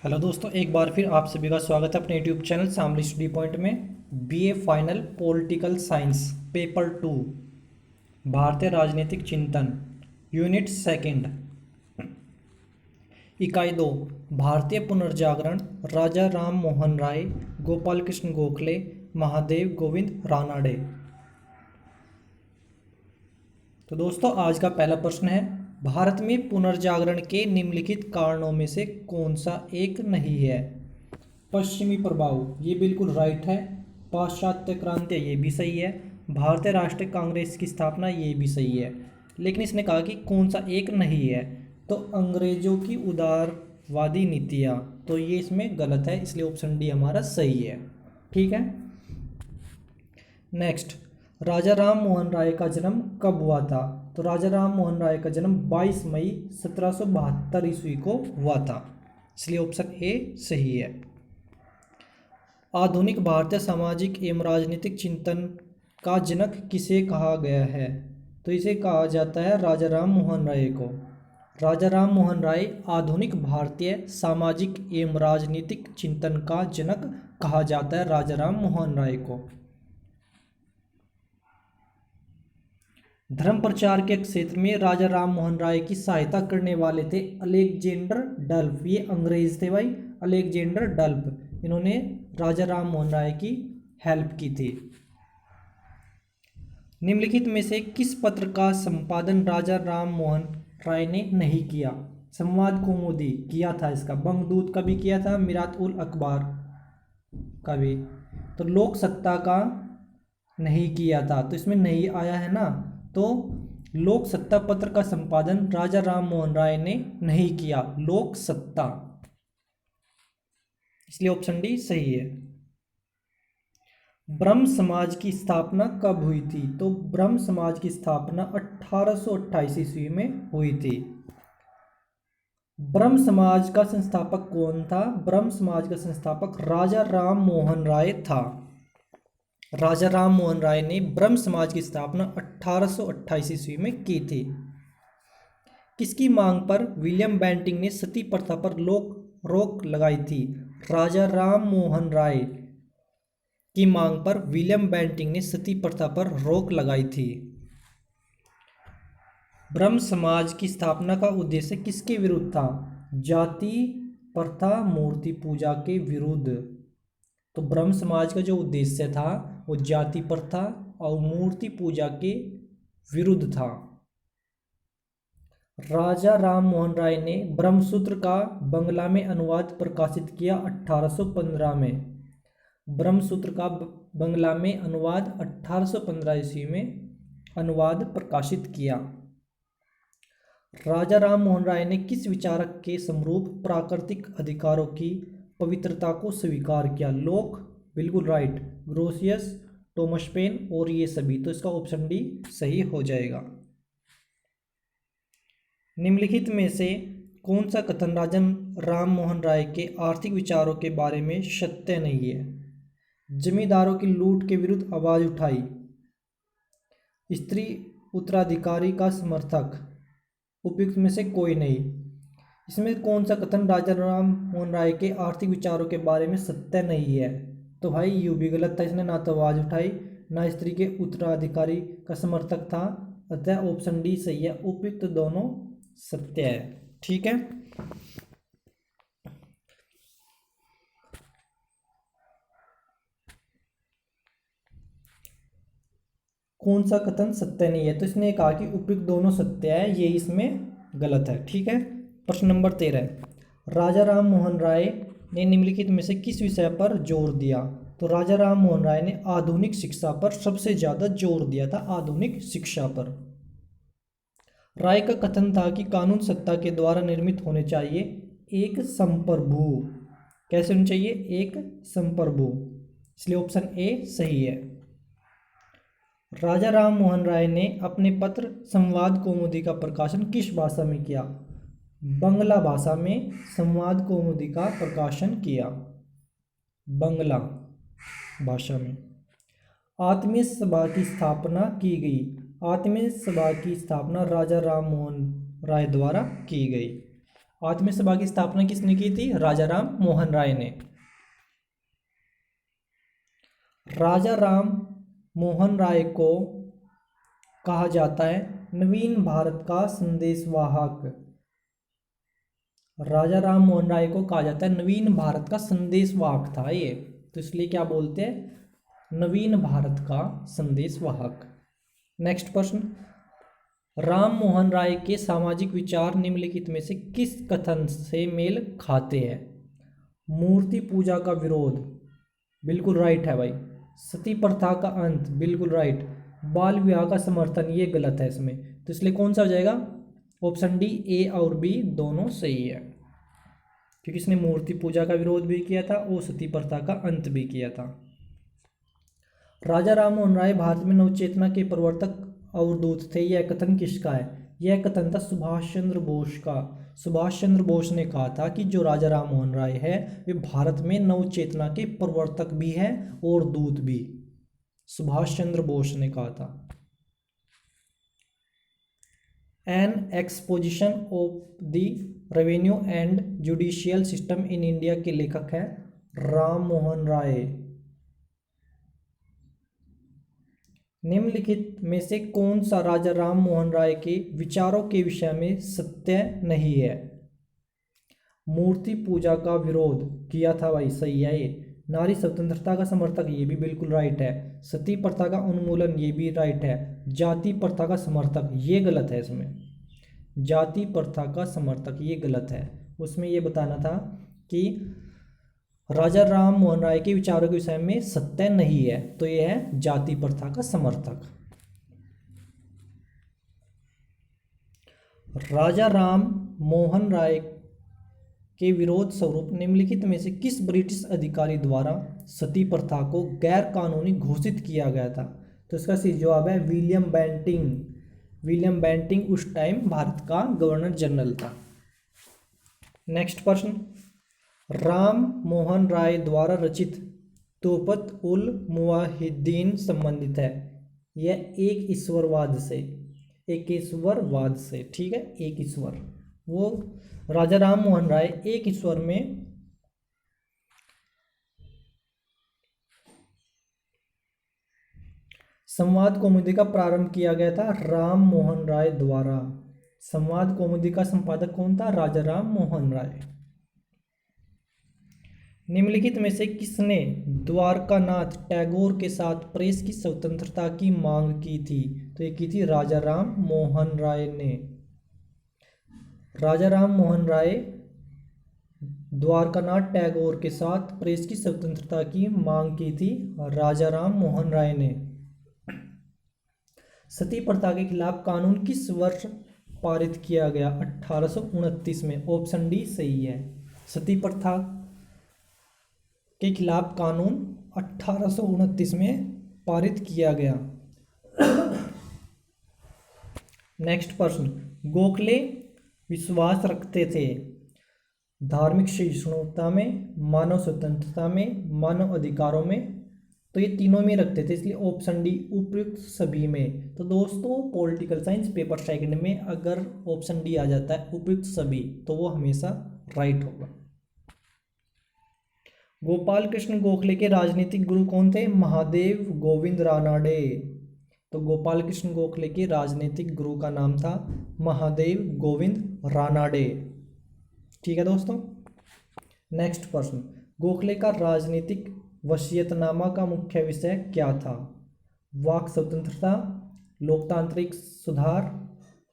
Hello दोस्तों, एक बार फिर आप सभी का स्वागत है अपने YouTube channel Shamli study point में। BA final political science paper 2 भारतीय राजनीतिक चिंतन यूनिट सेकंड इकाई 2 भारतीय पुनर्जागरण राजा राम मोहन राय, गोपाल कृष्ण गोखले, महादेव गोविंद रानाडे। तो दोस्तों आज का पहला प्रश्न है, भारत में पुनर्जागरण के निम्नलिखित कारणों में से कौन सा एक नहीं है? पश्चिमी प्रभाव, ये बिल्कुल राइट है। पाश्चात्य क्रांति, ये भी सही है। भारतीय राष्ट्रीय कांग्रेस की स्थापना, ये भी सही है। लेकिन इसने कहा कि कौन सा एक नहीं है, तो अंग्रेजों की उदारवादी नीतियाँ, तो ये इसमें गलत है, इसलिए ऑप्शन डी हमारा सही है। ठीक है। नेक्स्ट, राजा राम मोहन राय का जन्म कब हुआ था? तो राजा राम मोहन राय का जन्म 22 मई 1772 ईस्वी को हुआ था, इसलिए ऑप्शन ए सही है। आधुनिक भारतीय सामाजिक एवं राजनीतिक चिंतन का जनक किसे कहा गया है? तो इसे कहा जाता है राजा राम मोहन राय को। राजा राम मोहन राय आधुनिक भारतीय सामाजिक एवं राजनीतिक चिंतन का जनक कहा जाता है राजा राम मोहन राय को। धर्म प्रचार के क्षेत्र में राजा राम मोहन राय की सहायता करने वाले थे अलेक्जेंडर डल्फ। ये अंग्रेज थे भाई, अलेक्जेंडर डल्फ, इन्होंने राजा राम मोहन राय की हेल्प की थी। निम्नलिखित में से किस पत्र का संपादन राजा राम मोहन राय ने नहीं किया? संवाद कौमुदी किया था इसका, बंगदूत का भी किया था, मिरात उल अखबार का भी। तो लोक सत्ता का नहीं किया था, तो इसमें नहीं आया है ना। तो लोक सत्ता पत्र का संपादन राजा राम मोहन राय ने नहीं किया, लोक सत्ता, इसलिए ऑप्शन डी सही है। ब्रह्म समाज की स्थापना कब हुई थी? तो ब्रह्म समाज की स्थापना 1828 ईस्वी में हुई थी। ब्रह्म समाज का संस्थापक कौन था? ब्रह्म समाज का संस्थापक राजा राम मोहन राय था। राजा राम मोहन राय ने ब्रह्म समाज की स्थापना 1828 ईस्वी में की थी। किसकी मांग पर विलियम बेंटिंक ने सती प्रथा पर रोक लगाई थी? राजा राम मोहन राय की मांग पर विलियम बेंटिंक ने सती प्रथा पर रोक लगाई थी। ब्रह्म समाज की स्थापना का उद्देश्य किसके विरुद्ध था? जाति प्रथा, मूर्ति पूजा के विरुद्ध। तो ब्रह्म समाज का जो उद्देश्य था वो जाति प्रथा और मूर्ति पूजा के विरुद्ध था। राजा राम मोहन राय ने ब्रह्मसूत्र का बंगला में अनुवाद प्रकाशित किया 1815 में। ब्रह्मसूत्र का बंगला में अनुवाद 1815 ईस्वी में अनुवाद प्रकाशित किया। राजा राम मोहन राय ने किस विचारक के समरूप प्राकृतिक अधिकारों की पवित्रता को स्वीकार किया? लोक, बिल्कुल राइट, ग्रोसियस, टॉमस पेन और ये सभी। तो इसका ऑप्शन डी सही हो जाएगा। निम्नलिखित में से कौन सा कथन राजा राम मोहन राय के आर्थिक विचारों के बारे में सत्य नहीं है? जमींदारों की लूट के विरुद्ध आवाज उठाई, स्त्री उत्तराधिकारी का समर्थक, उपयुक्त में से कोई नहीं। इसमें कौन सा कथन राजा राम मोहन राय के आर्थिक विचारों के बारे में सत्य नहीं है? तो भाई यू भी गलत था, इसने ना तो आवाज उठाई ना स्त्री के उत्तराधिकारी का समर्थक था, अतः ऑप्शन डी सही है। उपयुक्त दोनों सत्य है। ठीक है। कौन सा कथन सत्य नहीं है? तो इसने कहा कि उपयुक्त दोनों सत्य है, ये इसमें गलत है। ठीक है। प्रश्न नंबर 13, राजा राम मोहन राय ने निम्नलिखित में से किस विषय पर जोर दिया? तो राजा राम मोहन राय ने आधुनिक शिक्षा पर सबसे ज्यादा जोर दिया था, आधुनिक शिक्षा पर। राय का कथन था कि कानून सत्ता के द्वारा निर्मित होने चाहिए, एक संप्रभु। कैसे होनी चाहिए? एक संप्रभु, इसलिए ऑप्शन ए सही है। राजा राम मोहन राय ने अपने पत्र संवाद कौमुदी का प्रकाशन किस भाषा में किया? बंगला भाषा में संवाद कौमुदी का प्रकाशन किया, बंगला भाषा में। आत्मीय सभा की स्थापना की गई। आत्मीय सभा की स्थापना राजा राम मोहन राय द्वारा की गई। आत्मीय सभा की स्थापना किसने की थी? राजा राम मोहन राय ने। राजा राम मोहन राय को कहा जाता है नवीन भारत का संदेशवाहक। राजा राम मोहन राय को कहा जाता है नवीन भारत का संदेशवाहक था ये, तो इसलिए क्या बोलते हैं? नवीन भारत का संदेशवाहक। नेक्स्ट प्रश्न, राम मोहन राय के सामाजिक विचार निम्नलिखित में से किस कथन से मेल खाते हैं? मूर्ति पूजा का विरोध, बिल्कुल राइट है भाई। सती प्रथा का अंत, बिल्कुल राइट। बाल विवाह का समर्थन, ये गलत है इसमें, तो इसलिए कौन सा हो जाएगा? ऑप्शन डी, ए और बी दोनों सही है, क्योंकि इसने मूर्ति पूजा का विरोध भी किया था और सती प्रथा का अंत भी किया था। राजा राम मोहन राय भारत में नवचेतना के प्रवर्तक और दूत थे, यह कथन किसका है? यह कथन था सुभाष चंद्र बोस का। सुभाष चंद्र बोस ने कहा था कि जो राजा राम मोहन राय है वे भारत में नवचेतना के प्रवर्तक भी हैं और दूत भी। सुभाष चंद्र बोस ने कहा था। An exposition of the revenue and judicial system in India के लेखक हैं राम मोहन राय। निम्नलिखित में से कौन सा राजा राम मोहन राय के विचारों के विषय में सत्य नहीं है? मूर्ति पूजा का विरोध किया था भाई, सही है ये। नारी स्वतंत्रता का समर्थक, ये भी बिल्कुल राइट है। सती प्रथा का उन्मूलन, ये भी राइट है। जाति प्रथा का समर्थक, ये गलत है। इसमें जाति प्रथा का समर्थक ये गलत है, उसमें ये बताना था कि राजा राम मोहन राय के विचारों के विषय में सत्य नहीं है, तो यह है जाति प्रथा का समर्थक। राजा राम मोहन राय के विरोध स्वरूप निम्नलिखित में से किस ब्रिटिश अधिकारी द्वारा सती प्रथा को गैर कानूनी घोषित किया गया था? तो इसका सही जवाब है विलियम बेंटिंग। विलियम बेंटिंग उस टाइम भारत का गवर्नर जनरल था। नेक्स्ट प्रश्न, राम मोहन राय द्वारा रचित तोहफत उल मुवाहिदीन संबंधित है। यह एक ईश्वरवाद से, एक ईश्वरवाद से, ठीक है, एक ईश्वर। वो राजा राम मोहन राय एक ईश्वर में संवाद कौमुदी का प्रारंभ किया गया था राम मोहन राय द्वारा। संवाद कौमुदी का संपादक कौन था? राजा राम मोहन राय। निम्नलिखित में से किसने द्वारकानाथ टैगोर के साथ प्रेस की स्वतंत्रता की मांग की थी? तो ये की थी राजा राम मोहन राय ने। राजा राम मोहन राय द्वारकानाथ टैगोर के साथ प्रेस की स्वतंत्रता की मांग की थी राजा राम मोहन राय ने। सती प्रथा के खिलाफ कानून किस वर्ष पारित किया गया? 1829 में। ऑप्शन डी सही है। सती प्रथा के खिलाफ कानून 1829 में पारित किया गया। नेक्स्ट प्रश्न, गोखले विश्वास रखते थे धार्मिक सहिष्णुता में, मानव स्वतंत्रता में, मानव अधिकारों में? तो ये तीनों में रखते थे, इसलिए ऑप्शन डी उपयुक्त सभी में। तो दोस्तों पॉलिटिकल साइंस पेपर सेकंड में अगर ऑप्शन डी आ जाता है उपयुक्त सभी, तो वो हमेशा राइट होगा। गोपाल कृष्ण गोखले के राजनीतिक गुरु कौन थे? महादेव गोविंद रानाडे। तो गोपाल कृष्ण गोखले के राजनीतिक गुरु का नाम था महादेव गोविंद रानाडे। ठीक है दोस्तों। नेक्स्ट प्रश्न, गोखले का राजनीतिक वसीयतनामा का मुख्य विषय क्या था? वाक स्वतंत्रता, लोकतांत्रिक सुधार,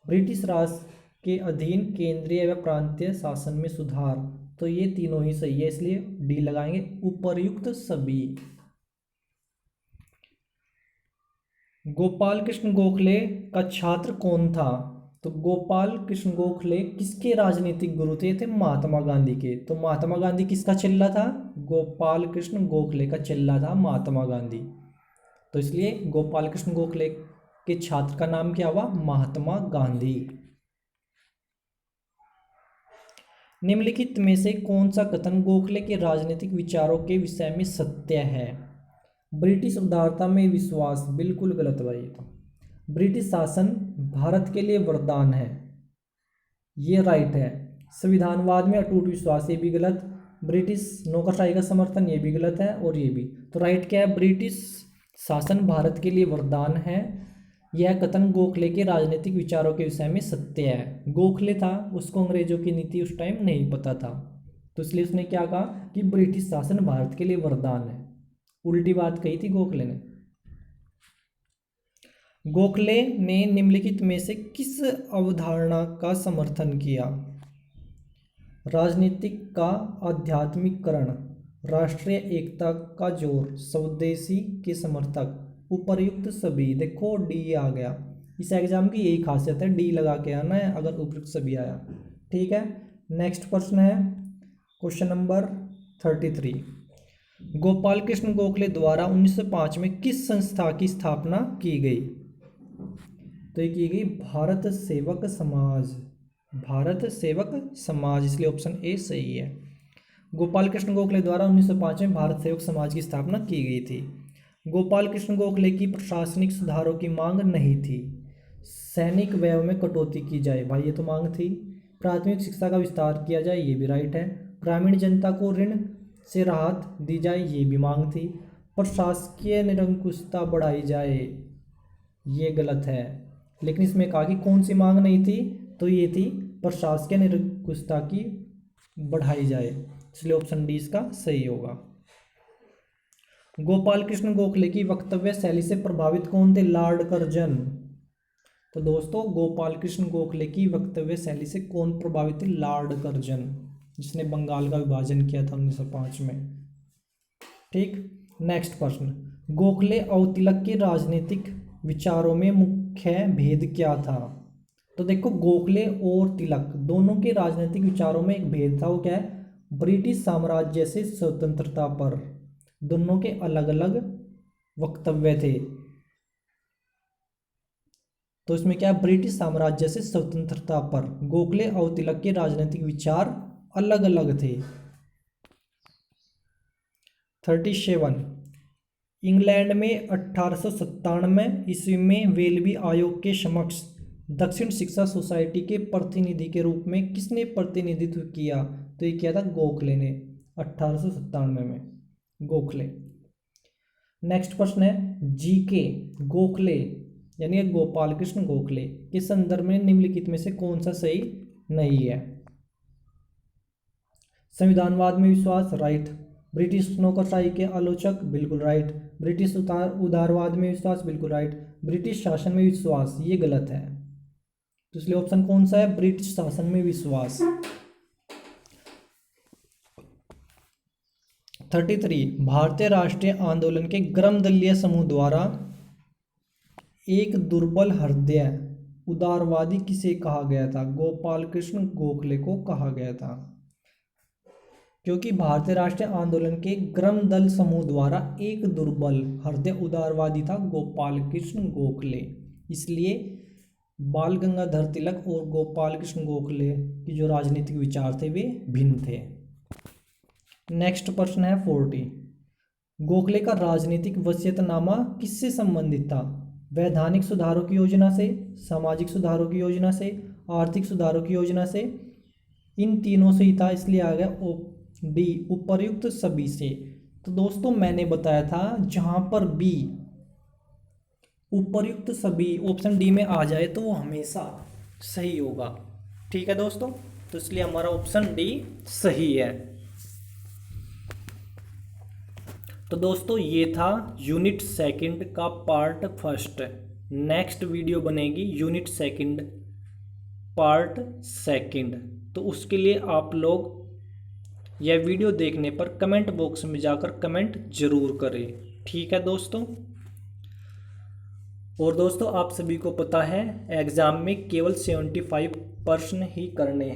ब्रिटिश राज के अधीन केंद्रीय व प्रांतीय शासन में सुधार? तो ये तीनों ही सही है, इसलिए डी लगाएंगे उपर्युक्त सभी। गोपाल कृष्ण गोखले का छात्र कौन था? तो गोपाल कृष्ण गोखले किसके राजनीतिक गुरु थे? थे महात्मा गांधी के। तो महात्मा गांधी किसका चेला था? गोपाल कृष्ण गोखले का चेला था महात्मा गांधी। तो इसलिए गोपाल कृष्ण गोखले के छात्र का नाम क्या हुआ? महात्मा गांधी। निम्नलिखित में से कौन सा कथन गोखले के राजनीतिक विचारों के विषय में सत्य है? ब्रिटिश उदारता में विश्वास, बिल्कुल गलत भाई। तो ब्रिटिश शासन भारत के लिए वरदान है, ये राइट है। संविधानवाद में अटूट विश्वास, ये भी गलत। ब्रिटिश नौकरशाही का समर्थन, ये भी गलत है। और ये भी। तो राइट क्या है? ब्रिटिश शासन भारत के लिए वरदान है। यह कथन गोखले के राजनीतिक विचारों के विषय में सत्य है। गोखले था, उसको अंग्रेजों की नीति उस टाइम नहीं पता था, तो इसलिए उसने क्या कहा कि ब्रिटिश शासन भारत के लिए वरदान है। उल्टी बात कही थी गोखले ने। गोखले ने निम्नलिखित में से किस अवधारणा का समर्थन किया? राजनीतिक का आध्यात्मिकरण, राष्ट्रीय एकता का जोर, स्वदेशी के समर्थक, उपर्युक्त सभी। देखो डी आ गया। इस एग्जाम की यही खासियत है, डी लगा के आना है अगर उपर्युक्त सभी आया। ठीक है, नेक्स्ट प्रश्न है क्वेश्चन नंबर 33। गोपाल कृष्ण गोखले द्वारा 1905 में किस संस्था की स्थापना की गई? तो ये की गई भारत सेवक समाज। भारत सेवक समाज, इसलिए ऑप्शन ए सही है। गोपाल कृष्ण गोखले द्वारा 1905 में भारत सेवक समाज की स्थापना की गई थी। गोपाल कृष्ण गोखले की प्रशासनिक सुधारों की मांग नहीं थी। सैनिक व्यय में कटौती की जाए, भाई ये तो मांग थी। प्राथमिक शिक्षा का विस्तार किया जाए, ये भी राइट है। ग्रामीण जनता को ऋण से राहत दी जाए, ये भी मांग थी। प्रशासकीय निरंकुशता बढ़ाई जाए, ये गलत है। लेकिन इसमें कहा कि कौन सी मांग नहीं थी, तो ये थी प्रशासकीय निरंकुशता की बढ़ाई जाए, इसलिए ऑप्शन डी इसका सही होगा। गोपाल कृष्ण गोखले की वक्तव्य शैली से प्रभावित कौन थे? Lord Curzon. तो दोस्तों गोपाल कृष्ण गोखले की वक्तव्य शैली से कौन प्रभावित थे? लॉर्ड कर्जन, जिसने बंगाल का विभाजन किया था 1905 में। ठीक, नेक्स्ट प्रश्न। गोखले और तिलक के राजनीतिक विचारों में मुख्य भेद क्या था? तो देखो गोखले और तिलक दोनों के राजनीतिक विचारों में एक भेद था, वो क्या है? ब्रिटिश साम्राज्य से स्वतंत्रता पर। दोनों के अलग अलग वक्तव्य थे। तो इसमें क्या है? ब्रिटिश साम्राज्य से स्वतंत्रता पर गोखले और तिलक के राजनीतिक विचार अलग अलग थे। 37। इंग्लैंड में 1897 ईस्वी में वेलबी आयोग के समक्ष दक्षिण शिक्षा सोसाइटी के प्रतिनिधि के रूप में किसने प्रतिनिधित्व किया? तो ये किया था गोखले ने 1897 में, गोखले। नेक्स्ट प्रश्न है जीके। गोखले यानी गोपाल कृष्ण गोखले के संदर्भ में निम्नलिखित में से कौन सा सही नहीं है? संविधानवाद में विश्वास, राइट। ब्रिटिश नौकरशाही के आलोचक, बिल्कुल राइट। ब्रिटिश उदारवाद में विश्वास, बिल्कुल राइट। ब्रिटिश शासन में विश्वास, ये गलत है। तो इसलिए ऑप्शन कौन सा है? ब्रिटिश शासन में विश्वास। 33। भारतीय राष्ट्रीय आंदोलन के ग्रामदलीय समूह द्वारा एक दुर्बल हृदय उदारवादी किसे कहा गया था? गोपाल कृष्ण गोखले को कहा गया था, क्योंकि भारतीय राष्ट्रीय आंदोलन के ग्राम दल समूह द्वारा एक दुर्बल हृदय उदारवादी था गोपाल कृष्ण गोखले। इसलिए बाल गंगाधर तिलक और गोपाल कृष्ण गोखले की जो राजनीतिक विचार थे वे भिन्न थे। नेक्स्ट प्रश्न है 40। गोखले का राजनीतिक वसीयतनामा किससे संबंधित था? वैधानिक सुधारों की योजना से, सामाजिक सुधारों की योजना से, आर्थिक सुधारों की योजना से, इन तीनों से ही था, इसलिए आ गया डी उपर्युक्त सभी से। तो दोस्तों मैंने बताया था जहां पर बी उपर्युक्त सभी ऑप्शन डी में आ जाए तो वो हमेशा सही होगा। ठीक है दोस्तों, तो इसलिए हमारा ऑप्शन डी सही है। तो दोस्तों ये था यूनिट सेकंड का पार्ट फर्स्ट। नेक्स्ट वीडियो बनेगी यूनिट सेकंड पार्ट सेकंड। तो उसके लिए आप लोग यह वीडियो देखने पर कमेंट बॉक्स में जाकर कमेंट जरूर करें। ठीक है दोस्तों। और दोस्तों आप सभी को पता है एग्जाम में केवल 75 प्रश्न ही करने हैं।